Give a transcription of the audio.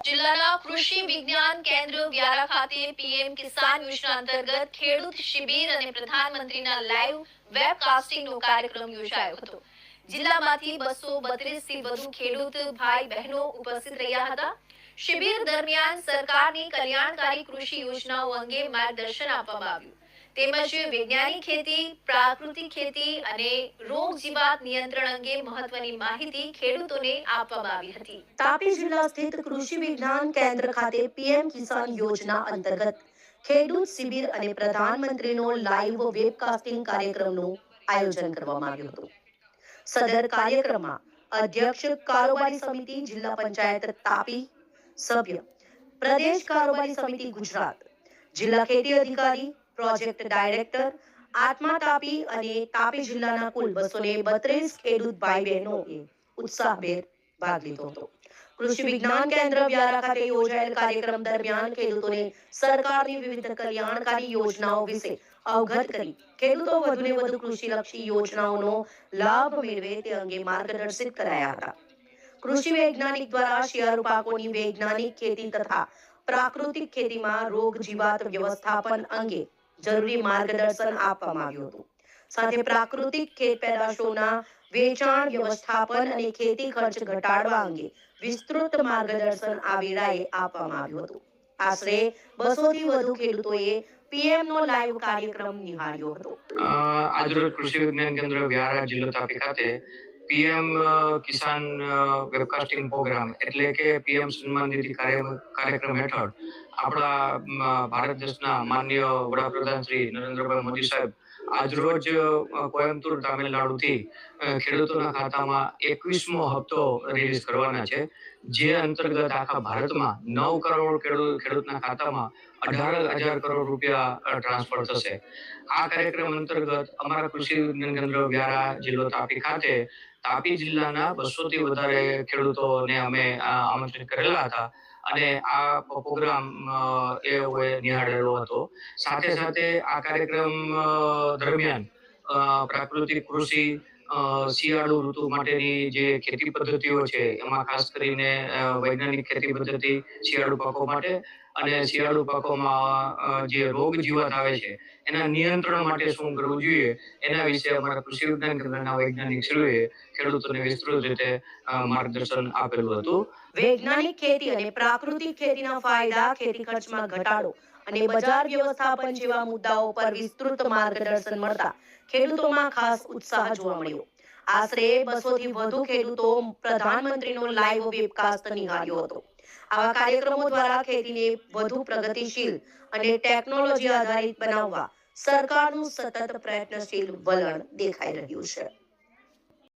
જિલ્લાના કૃષિ વિજ્ઞાન કેન્દ્ર વ્યારા ખાતે પીએમ કિસાન યોજના અંતર્ગત ખેડૂત શિબિર અને પ્રધાનમંત્રીના લાઈવ વેબકાસ્ટિંગનો કાર્યક્રમ યોજાયો હતો। જિલ્લામાંથી 232 થી વધુ ખેડૂત ભાઈ બહેનો ઉપસ્થિત રહ્યા હતા। શિબિર દરમિયાન સરકારની કલ્યાણકારી કૃષિ યોજનાઓ અંગે માર્ગદર્શન આપવામાં આવ્યું તેમજ વૈજ્ઞાનિક ખેતી, પ્રાકૃતિક ખેતી અને રોગ જીવાત નિયંત્રણ અંગે મહત્વની માહિતી ખેડૂતોને આપવામાં આવી હતી। તાપી જિલ્લા સ્થિત કૃષિ વિજ્ઞાન કેન્દ્ર ખાતે પીએમ કિસાન યોજના અંતર્ગત ખેડૂત શિબિર અને પ્રધાનમંત્રીનો લાઈવ વેબકાસ્ટિંગ કાર્યક્રમનું આયોજન કરવામાં આવ્યું હતું। સદર કાર્યક્રમમાં અધ્યક્ષ કારોબારી સમિતિ જિલ્લા પંચાયત તાપી, સભ્ય પ્રદેશ કારોબારી સમિતિ ગુજરાત, જિલ્લા ખેતી અધિકારી, પ્રોજેક્ટ ડાયરેક્ટર આત્મા તાપી અને તાપી જિલ્લાના કુલ 232 ખેડૂત ભાઈ બહેનોએ ઉત્સાહભેર ભાગ લીધો હતો। કૃષિ વિજ્ઞાન કેન્દ્ર વ્યારા ખાતે યોજાયેલ કાર્યક્રમ દરમિયાન ખેડૂતોને સરકારની વિવિધ કલ્યાણકારી યોજનાઓ વિશે અવગત કરી ખેડૂતો વધુને વધુ કૃષિલક્ષી યોજનાઓનો લાભ મેળવે તે અંગે માર્ગદર્શિત કરાયા હતા। કૃષિ વૈજ્ઞાનિક દ્વારા શિયાળુ પાકોની વૈજ્ઞાનિક ખેતી તથા પ્રાકૃતિક ખેતીમાં રોગ જીવાત વ્યવસ્થાપન અંગે જરૂરી માર્ગદર્શન આપવામાં આવ્યું હતું। સાથે પ્રાકૃતિક ખેત પેદાશોના વેચાણ, વ્યવસ્થાપન અને ખેતી ખર્ચ ઘટાડવા અંગે વિસ્તૃત માર્ગદર્શન આ વેળાએ આપવામાં આવ્યું હતું। આશરે 200 થી વધુ ખેડૂતોએ પીએમ નો લાઈવ કાર્યક્રમ નિહાળ્યો હતો। આજરોજ કૃષિ વિજ્ઞાન કેન્દ્ર વ્યારા જિલ્લો તાપી ખાતે પીએમ કિસાન વેબકાસ્ટિંગ પ્રોગ્રામ એટલે કે પીએમ સન્માન નિધિ કાર્યક્રમ હેઠળ આપણા ભારત દેશના માનનીય વડાપ્રધાન શ્રી નરેન્દ્રભાઈ મોદી સાહેબ આજરોજ કોયમ્બતુર તામિલનાડુથી ખેડૂતોના ખાતામાં 21મો હપ્તો રિલીઝ કરવાના છે, જે અંતર્ગત આખા ભારતમાં 9 કરોડ ખેડૂતના ખાતામાં 18,000 કરોડ રૂપિયા ટ્રાન્સફર થશે। આ કાર્યક્રમ અંતર્ગત અમારા કૃષિ વિજ્ઞાન કેન્દ્ર વ્યારા જિલ્લો તાપી ખાતે તાપી જિલ્લાના 200 થી વધારે ખેડૂતોને અમે આમંત્રિત કરેલા હતા અને આ પ્રોગ્રામ નિહાળેલો હતો। સાથે સાથે આ કાર્યક્રમ દરમિયાન પ્રાકૃતિક કૃષિ, શિયાળુ ઋતુ માટેની જે ખેતી પદ્ધતિઓ છે એમાં ખાસ કરીને વૈજ્ઞાનિક ખેતી પદ્ધતિ શિયાળુ પાકો માટે અને શિયાળુ પાકોમાં જે રોગ જીવાત આવે છે એના નિયંત્રણ માટે શું કરવું જોઈએ એના વિશે અમારા કૃષિ વિજ્ઞાન કેન્દ્રના વૈજ્ઞાનિકશ્રીઓએ ખેડૂતોને વિસ્તૃત રીતે માર્ગદર્શન આપેલું હતું। વૈજ્ઞાનિક ખેતી અને પ્રાકૃતિક ખેતીના ફાયદા, ખેતી ખર્ચમાં ઘટાડો અને બજાર વ્યવસ્થાપન જેવા મુદ્દાઓ પર વિસ્તૃત માર્ગદર્શન મળતા ખેડૂતોમાં ખાસ ઉત્સાહ જોવા મળ્યો। આશરે 200 થી વધુ ખેડૂતો પ્રધાનમંત્રીનો લાઈવ વેબકાસ્ટ નિહાળ્યો હતો। આવા કાર્યક્રમો દ્વારા ખેતીને વધુ પ્રગતિશીલ અને ટેકનોલોજી આધારિત બનાવવા સરકારનું સતત પ્રયત્નશીલ વલણ દેખાઈ રહ્યું છે।